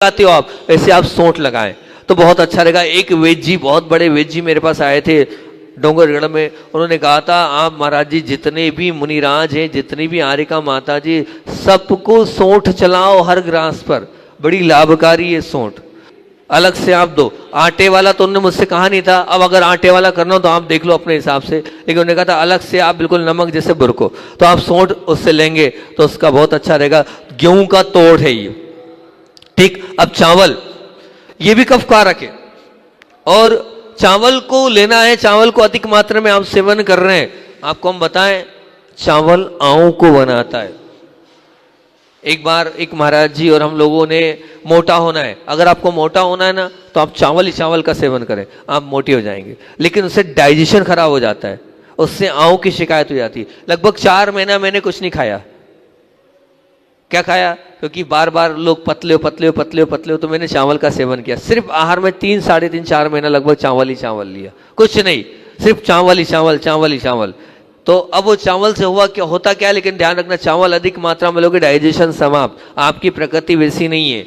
लगाते हो आप, ऐसे आप सोंठ लगाएं तो बहुत अच्छा रहेगा। एक वेद जी, बहुत बड़े वेद जी मेरे पास आए थे डोंगरगढ़ में, उन्होंने कहा था आप महाराज जी जितने भी मुनिराज हैं, जितनी भी आर्यका माता जी, सबको सोंठ चलाओ हर ग्रास पर, बड़ी लाभकारी है सोंठ। अलग से आप दो। आटे वाला तो उन्होंने मुझसे कहा नहीं था, अब अगर आटे वाला करना हो तो आप देख लो अपने हिसाब से, लेकिन उन्होंने कहा था अलग से आप बिल्कुल नमक जैसे बुरको, तो आप सोंठ उससे लेंगे तो उसका बहुत अच्छा रहेगा। गेहूं का तोड़ है ये, ठीक। अब चावल, ये भी कफकारक है और चावल को लेना है, चावल को अधिक मात्रा में आप सेवन कर रहे हैं। आपको हम बताएं, चावल आंव को बनाता है। एक बार एक महाराज जी और हम लोगों ने, मोटा होना है, अगर आपको मोटा होना है ना तो आप चावल ही चावल का सेवन करें, आप मोटे हो जाएंगे। लेकिन उससे डाइजेशन खराब हो जाता है, उससे आंव की शिकायत हो जाती है। लगभग 4 महीना मैंने कुछ नहीं खाया। क्या खाया? क्योंकि बार बार लोग पतले हो पतले हो पतले हो पतले हो, तो मैंने चावल का सेवन किया। सिर्फ आहार में 3, साढ़े 3, 4 महीना लगभग चावल ही चावल लिया, कुछ नहीं, सिर्फ चावल ही चावल, चावल ही चावल। तो अब वो चावल से हुआ क्या, होता क्या, लेकिन ध्यान रखना, चावल अधिक मात्रा में लोगे डाइजेशन समाप्त। आपकी प्रकृति वैसी नहीं है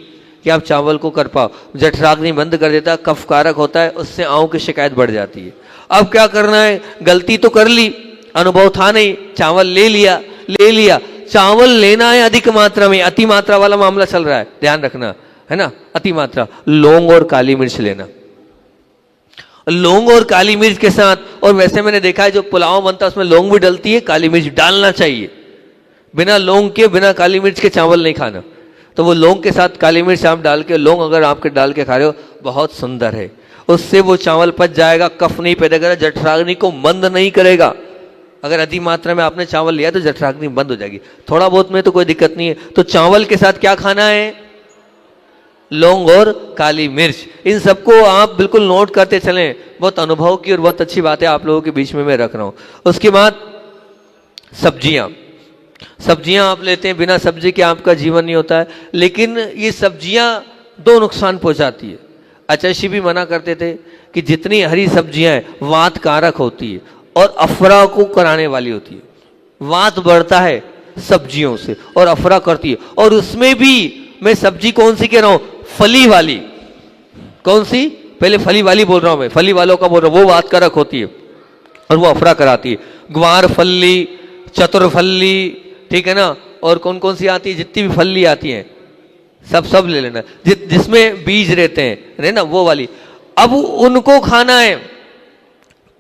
कि आप चावल को कर पाओ। जठराग्नि बंद कर देता, कफकारक होता है, उससे आंव की शिकायत बढ़ जाती है। अब क्या करना है, गलती तो कर ली, अनुभव था नहीं, चावल ले लिया। चावल लेना है अधिक मात्रा में, अति मात्रा वाला मामला चल रहा है, ध्यान रखना, है ना, अति मात्रा। लौंग और काली मिर्च लेना, लौंग और काली मिर्च के साथ। और वैसे मैंने देखा है जो पुलाव बनता है उसमें लौंग भी डलती है, काली मिर्च डालना चाहिए। बिना लौंग के, बिना काली मिर्च के चावल नहीं खाना। तो वो लौंग के साथ काली मिर्च आप डाल के, लौंग अगर आपके डाल के खा रहे हो, बहुत सुंदर है, उससे वो चावल पच जाएगा, कफ नहीं पैदा करेगा, जठराग्नि को बंद नहीं करेगा। अगर अधिक मात्रा में आपने चावल लिया तो जठराग्नि बंद हो जाएगी, थोड़ा बहुत में तो कोई दिक्कत नहीं है। तो चावल के साथ क्या खाना है, लौंग और काली मिर्च। इन सबको आप बिल्कुल नोट करते चलें, बहुत अनुभव की और बहुत अच्छी बात है आप लोगों के बीच में मैं रख रहा हूं। उसके बाद सब्जियां आप लेते हैं, बिना सब्जी के आपका जीवन नहीं होता है। लेकिन ये सब्जियां 2 नुकसान पहुंचाती है। आचार्य भी मना करते थे कि जितनी हरी सब्जियां हैं वात कारक होती है और अफरा को कराने वाली होती है। वात बढ़ता है सब्जियों से और अफरा करती है। और उसमें भी मैं सब्जी कौन सी कह रहा हूं, फली वाली। कौन सी? पहले फली वाली बोल रहा हूं मैं, फली वालों का बोल रहा हूं, वो वात कारक होती है और वो अफरा कराती है। ग्वार फल्ली, चतुर्फल्ली, ठीक है ना, और कौन कौन सी आती है, जितनी भी फल्ली आती हैं सब ले लेना, जिसमें बीज रहते हैं ना, वो वाली। अब उनको खाना है।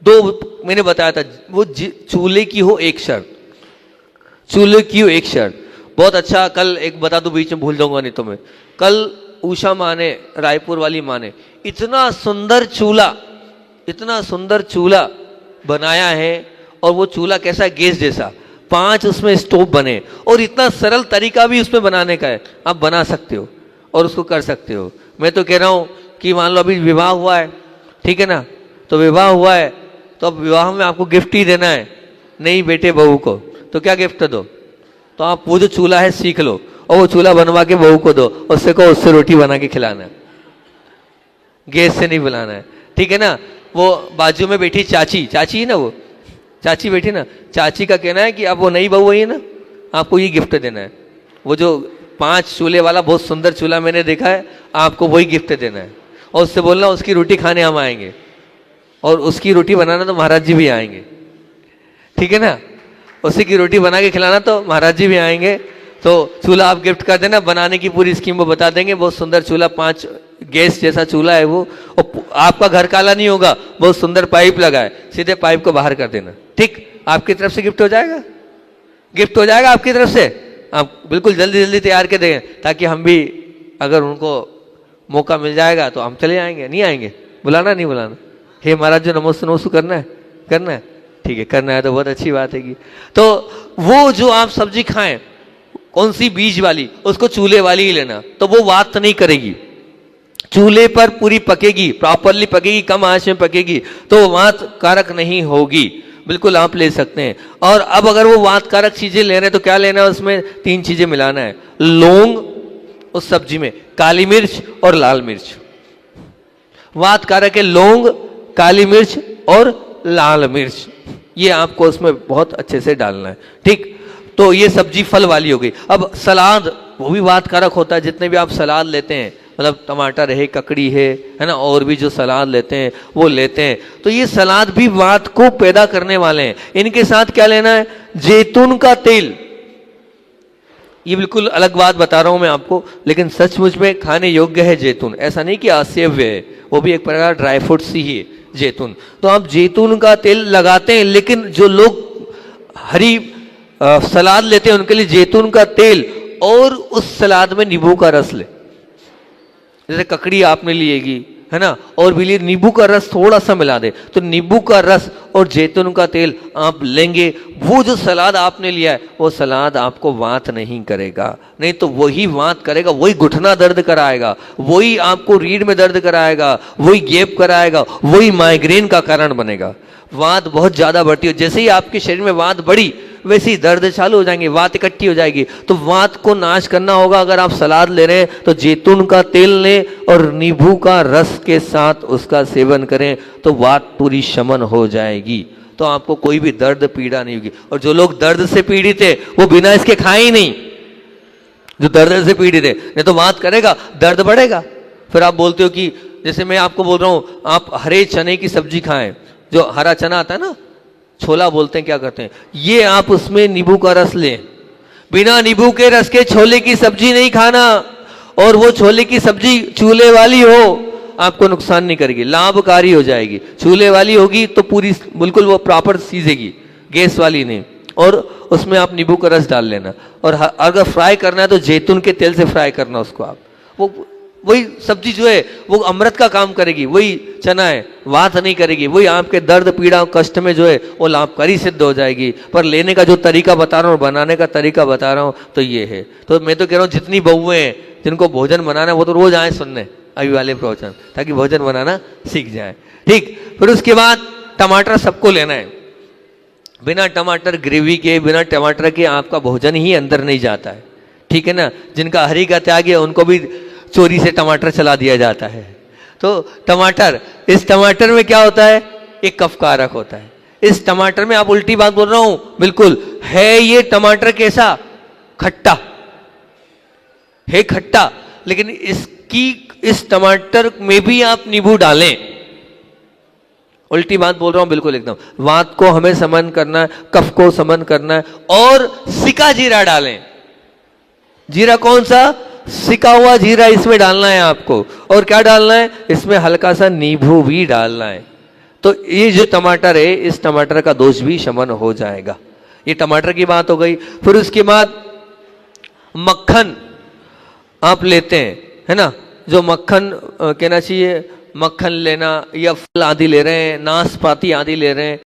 2 मैंने बताया था, वो चूल्हे की हो एक शर्त, चूल्हे की हो एक शर्त। बहुत अच्छा, कल एक बता दूं, बीच में भूल जाऊंगा नहीं तो मैं। कल उषा माँ ने, रायपुर वाली माँ ने, इतना सुंदर चूल्हा बनाया है। और वो चूल्हा कैसा, गैस जैसा, 5 उसमें स्टोव बने और इतना सरल तरीका भी उसमें बनाने का है। आप बना सकते हो और उसको कर सकते हो। मैं तो कह रहा हूं कि मान लो अभी विवाह हुआ है, ठीक है ना, तो विवाह हुआ है तो अब विवाह में आपको गिफ्ट ही देना है नई बेटे बहू को, तो क्या गिफ्ट दो? तो आप वो जो चूल्हा है सीख लो और वो चूल्हा बनवा के बहू को दो, उससे कहो उससे रोटी बना के खिलाना है, गैस से नहीं बुलाना है, ठीक है ना। वो बाजू में बैठी चाची है ना, वो चाची बैठी ना, चाची का कहना है कि अब वो नई बहू है ना, आपको ये गिफ्ट देना है। वो जो 5 चूल्हे वाला बहुत सुंदर चूल्हा मैंने देखा है, आपको वही गिफ्ट देना है। और उससे बोलना उसकी रोटी खाने हम आएंगे, और उसकी रोटी बनाना तो महाराज जी भी आएंगे, ठीक है ना। उसी की रोटी बना के खिलाना तो महाराज जी भी आएंगे। तो चूल्हा आप गिफ्ट कर देना, बनाने की पूरी स्कीम वो बता देंगे। बहुत सुंदर चूल्हा, 5 गैस जैसा चूल्हा है वो, और आपका घर काला नहीं होगा, बहुत सुंदर पाइप लगा है, सीधे पाइप को बाहर कर देना, ठीक। आपकी तरफ से गिफ्ट हो जाएगा, गिफ्ट हो जाएगा आपकी तरफ से। आप बिल्कुल जल्दी जल्दी तैयार कर देंगे, ताकि हम भी, अगर उनको मौका मिल जाएगा तो हम चले आएंगे। नहीं आएंगे? बुलाना नहीं बुलाना? हे महाराज जो नमोस्तु नमोस्तु करना है, ठीक है, करना है तो बहुत अच्छी बात है। तो वो जो आप सब्जी खाएं, कौन सी, बीज वाली, उसको चूल्हे वाली ही लेना, तो वो वात नहीं करेगी। चूल्हे पर पूरी पकेगी, प्रॉपरली पकेगी, कम आंच में पकेगी, तो वात कारक नहीं होगी। बिल्कुल आप ले सकते हैं। और अब अगर वो वात कारक चीजें ले रहे हैं तो क्या लेना है, उसमें 3 चीजें मिलाना है। लौंग उस सब्जी में, काली मिर्च और लाल मिर्च। वात कारक है लौंग, काली मिर्च और लाल मिर्च, ये आपको उसमें बहुत अच्छे से डालना है, ठीक। तो ये सब्जी फल वाली हो गई। अब सलाद, वो भी वात कारक होता है। जितने भी आप सलाद लेते हैं मतलब टमाटर है, ककड़ी है ना, और भी जो सलाद लेते हैं वो लेते हैं, तो ये सलाद भी वात को पैदा करने वाले हैं। इनके साथ क्या लेना है? जैतून का तेल। ये बिल्कुल अलग बात बता रहा हूं मैं आपको, लेकिन सचमुच में खाने योग्य है जैतून। ऐसा नहीं कि असेव्य है, वो भी एक प्रकार ड्राई फ्रूट्स ही है जैतून। तो आप जैतून का तेल लगाते हैं, लेकिन जो लोग हरी सलाद लेते हैं उनके लिए जैतून का तेल और उस सलाद में नींबू का रस ले। जैसे ककड़ी आपने लिएगी है ना, और भी लिए नींबू का रस थोड़ा सा मिला दे, तो नींबू का रस और जैतून का तेल आप लेंगे, वो जो सलाद आपने लिया है वो सलाद आपको वात नहीं करेगा। नहीं तो वही वात करेगा, वही घुटना दर्द कराएगा, वही आपको रीढ़ में दर्द कराएगा, वही गैप कराएगा, वही माइग्रेन का कारण बनेगा। वात बहुत ज्यादा बढ़ती है, जैसे ही आपके शरीर में वात बढ़ी वैसे ही दर्द चालू हो जाएंगे, वात इकट्ठी हो जाएगी। तो वात को नाश करना होगा। अगर आप सलाद ले रहे हैं तो जैतून का तेल लें और नींबू का रस के साथ उसका सेवन करें, तो वात पूरी शमन हो जाएगी, तो आपको कोई भी दर्द पीड़ा नहीं होगी। और जो लोग दर्द से पीड़ित है वो बिना इसके खाए ही नहीं, जो दर्द से पीड़ित है, नहीं तो वात करेगा, दर्द बढ़ेगा। फिर आप बोलते हो कि जैसे मैं आपको बोल रहा हूं आप हरे चने की सब्जी खाएं, जो हरा चना आता है ना, छोला बोलते हैं, क्या करते हैं, ये आप उसमें नींबू का रस लें। बिना नींबू के रस के छोले की सब्जी नहीं खाना, और वो छोले की सब्जी चूल्हे वाली हो, आपको नुकसान नहीं करेगी, लाभकारी हो जाएगी। चूल्हे वाली होगी तो पूरी बिल्कुल वो प्रॉपर सीजेगी, गैस वाली नहीं। और उसमें आप नींबू का रस डाल लेना, और अगर फ्राई करना है तो जैतून के तेल से फ्राई करना उसको आप। वो वही सब्जी जो है वो अमृत का काम करेगी, वही चना है, वात नहीं करेगी, वही आपके दर्द पीड़ा कष्ट में जो है वो लाभकारी सिद्ध हो जाएगी। पर लेने का जो तरीका बता रहा हूँ, बनाने का तरीका बता रहा हूँ, तो ये है। तो मैं तो कह रहा हूँ जितनी बहुएं हैं जिनको भोजन बनाना है वो तो रोज आए सुनने अभी वाले प्रवचन, ताकि भोजन बनाना सीख जाए। ठीक, फिर उसके बाद टमाटर सबको लेना है। बिना टमाटर ग्रेवी के, बिना टमाटर के आपका भोजन ही अंदर नहीं जाता है। ठीक है ना, जिनका हरि का त्याग है उनको भी चोरी से टमाटर चला दिया जाता है। तो टमाटर, इस टमाटर में क्या होता है, एक कफकारक होता है। इस टमाटर में, आप उल्टी बात बोल रहा हूं बिल्कुल, है ये टमाटर कैसा, खट्टा है, खट्टा, लेकिन इस टमाटर में भी आप नींबू डालें। उल्टी बात बोल रहा हूं बिल्कुल एकदम। वात को हमें समन करना है, कफ को समन करना है, और सिका जीरा डालें। जीरा कौन सा, सिका हुआ जीरा इसमें डालना है आपको। और क्या डालना है, इसमें हल्का सा नींबू भी डालना है। तो ये जो टमाटर है, इस टमाटर का दोष भी शमन हो जाएगा। ये टमाटर की बात हो गई। फिर उसके बाद मक्खन आप लेते हैं, है ना, जो मक्खन कहना चाहिए, मक्खन लेना, या फल आदि ले रहे हैं, नाशपाती आदि ले रहे हैं,